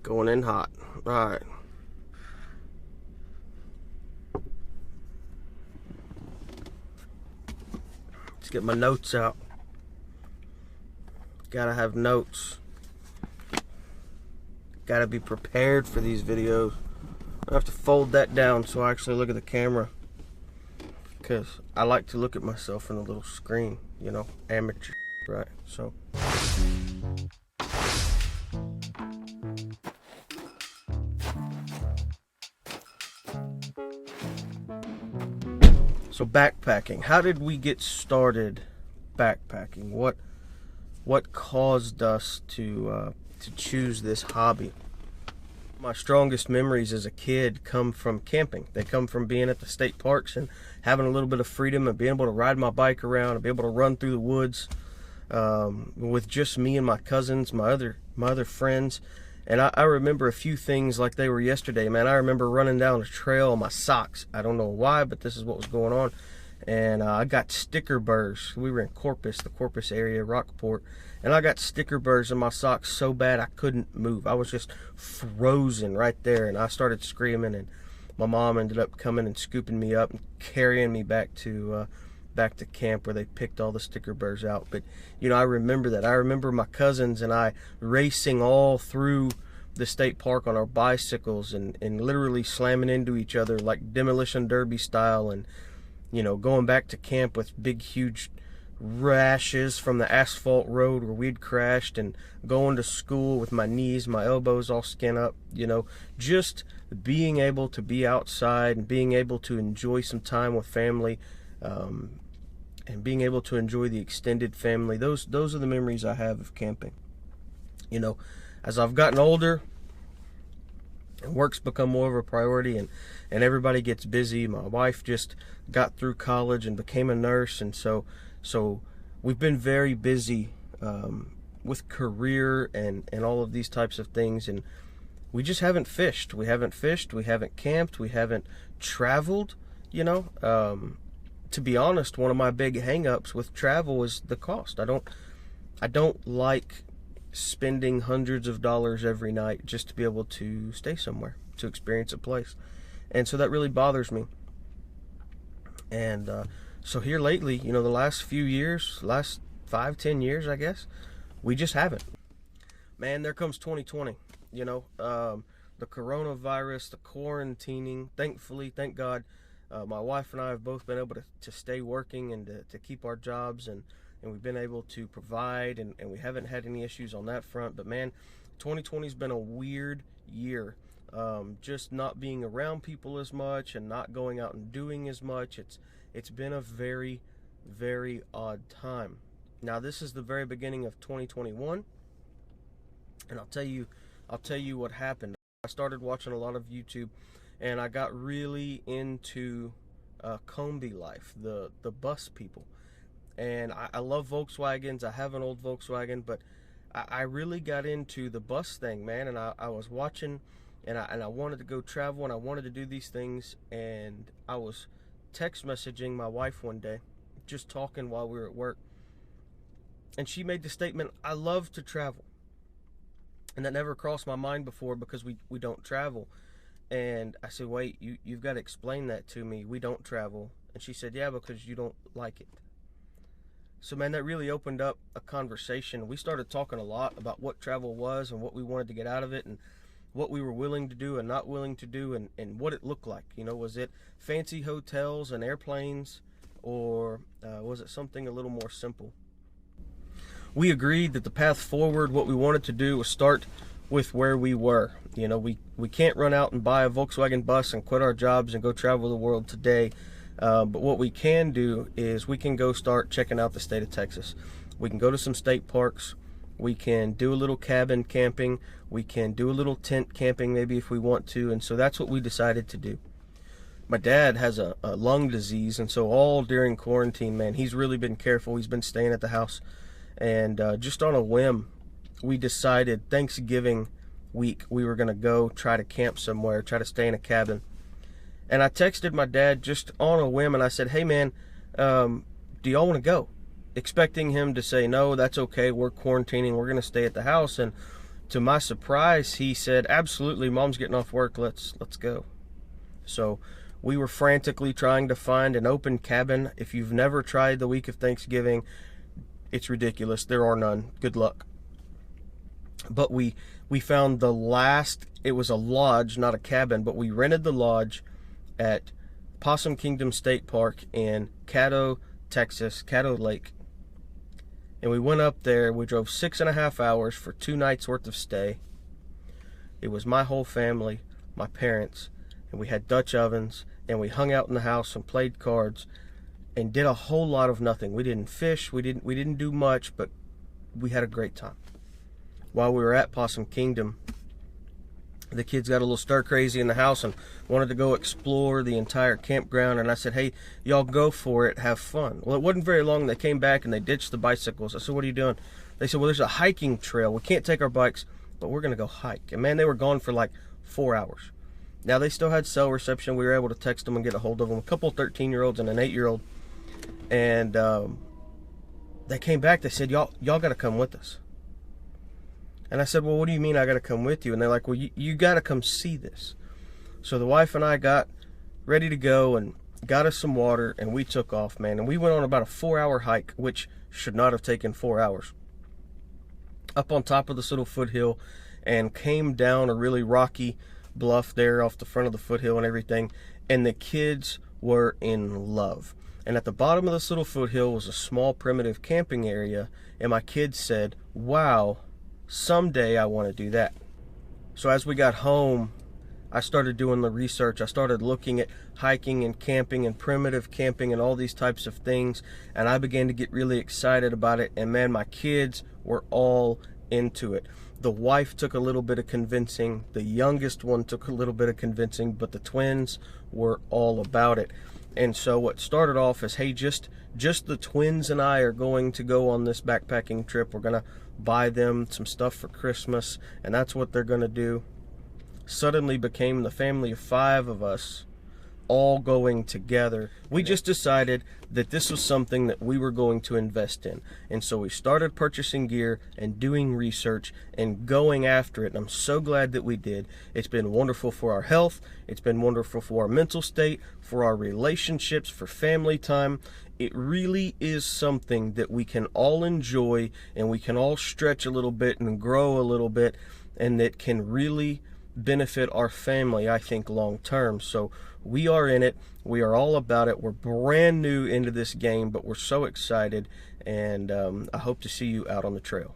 Going in hot. All right. Let's get my notes out. Gotta have notes. Gotta be prepared for these videos. I have to fold that down so I actually look at the camera, because I like to look at myself in a little screen, you know, amateur, right? So backpacking. How did we get started backpacking? What caused us to choose this hobby? My strongest memories as a kid come from camping. They come from being at the state parks and having a little bit of freedom and being able to ride my bike around and be able to run through the woods with just me and my cousins, my other friends. And I remember a few things like they were yesterday, man. I remember running down a trail in my socks. I don't know why, but this is what was going on. And I got sticker burrs. We were in Corpus, the Corpus area, Rockport. And I got sticker burrs in my socks so bad I couldn't move. I was just frozen right there. And I started screaming, and my mom ended up coming and scooping me up and carrying me back to camp where they picked all the sticker burrs out. But you know, I remember that. I remember my cousins and I racing all through the state park on our bicycles and literally slamming into each other like demolition derby style, and you know, going back to camp with big huge rashes from the asphalt road where we'd crashed, and going to school with my knees, my elbows all skin up. You know, just being able to be outside and being able to enjoy some time with family, and being able to enjoy the extended family. Those are the memories I have of camping. You know, as I've gotten older and work's become more of a priority, and everybody gets busy. My wife just got through college and became a nurse, and so we've been very busy with career and all of these types of things, and we just haven't fished. We haven't camped, we haven't traveled, you know. To be honest, one of my big hang-ups with travel is the cost. I don't like spending hundreds of dollars every night just to be able to stay somewhere, to experience a place. And so that really bothers me. And so here lately, you know, the last few years, last 5-10 years, I guess, we just haven't. Man, there comes 2020, you know, the coronavirus, the quarantining. Thankfully, thank God, my wife and I have both been able to stay working and to keep our jobs, and we've been able to provide, and we haven't had any issues on that front. But man, 2020's been a weird year. Just not being around people as much and not going out and doing as much. It's been a very, very odd time. Now, this is the very beginning of 2021, and I'll tell you what happened. I started watching a lot of YouTube, and I got really into Combi life, the bus people. And I love Volkswagens. I have an old Volkswagen, but I really got into the bus thing, man. And I was watching, and I wanted to go travel, and I wanted to do these things. And I was text messaging my wife one day, just talking while we were at work. And she made the statement, "I love to travel." And that never crossed my mind before, because we don't travel. And I said, "Wait, you've got to explain that to me. We don't travel." And she said, "Yeah, because you don't like it." So man, that really opened up a conversation. We started talking a lot about what travel was and what we wanted to get out of it, and what we were willing to do and not willing to do, and what it looked like. You know, was it fancy hotels and airplanes, or was it something a little more simple? We agreed that the path forward, what we wanted to do, was start with where we were. You know, we can't run out and buy a Volkswagen bus and quit our jobs and go travel the world today. But what we can do is we can go start checking out the state of Texas. We can go to some state parks. We can do a little cabin camping. We can do a little tent camping maybe if we want to. And so that's what we decided to do. My dad has a lung disease, and so all during quarantine, man, he's really been careful. He's been staying at the house. And just on a whim, we decided Thanksgiving week we were going to go try to camp somewhere, try to stay in a cabin. And I texted my dad just on a whim, and I said, "Hey man, do y'all want to go?" Expecting him to say, "No, that's okay, we're quarantining, we're going to stay at the house." And to my surprise, he said, absolutely, Mom's getting off work, let's go. So we were frantically trying to find an open cabin. If you've never tried the week of Thanksgiving, it's ridiculous. There are none. Good luck. But we found the last, it was a lodge, not a cabin, but we rented the lodge at Possum Kingdom State Park in Caddo, Texas, Caddo Lake. And we went up there. We drove 6.5 hours for 2 nights worth of stay. It was my whole family, my parents, and we had Dutch ovens, and we hung out in the house and played cards and did a whole lot of nothing. We didn't fish, we didn't do much, but we had a great time. While we were at Possum Kingdom, the kids got a little stir crazy in the house and wanted to go explore the entire campground, and I said, hey, y'all go for it, have fun. Well, it wasn't very long. They came back and they ditched the bicycles. I said, what are you doing? They said, well, there's a hiking trail. We can't take our bikes, but we're going to go hike. And man, they were gone for like 4 hours. Now, they still had cell reception. We were able to text them and get a hold of them. A couple 13-year-olds and an 8-year-old. And they came back. They said, y'all got to come with us. And I said, well, what do you mean I got to come with you? And they're like, well, you got to come see this. So the wife and I got ready to go and got us some water, and we took off, man. And we went on about a 4-hour hike, which should not have taken 4 hours, up on top of this little foothill, and came down a really rocky bluff there off the front of the foothill and everything. And the kids were in love. And at the bottom of this little foothill was a small primitive camping area. And my kids said, wow, someday I want to do that. So as we got home, I started doing the research. I started looking at hiking and camping and primitive camping and all these types of things. And I began to get really excited about it. And man, my kids were all into it. The wife took a little bit of convincing. The youngest one took a little bit of convincing, but the twins were all about it. And so what started off as, hey, just the twins and I are going to go on this backpacking trip. We're going to buy them some stuff for Christmas, and that's what they're going to do. Suddenly became the family of 5 of us all going together. We just decided that this was something that we were going to invest in. And so we started purchasing gear and doing research and going after it. And I'm so glad that we did. It's been wonderful for our health. It's been wonderful for our mental state, for our relationships, for family time. It really is something that we can all enjoy, and we can all stretch a little bit and grow a little bit, and that can really benefit our family, I think, long term. So we are in it. We are all about it. We're brand new into this game, but we're so excited, and I hope to see you out on the trail.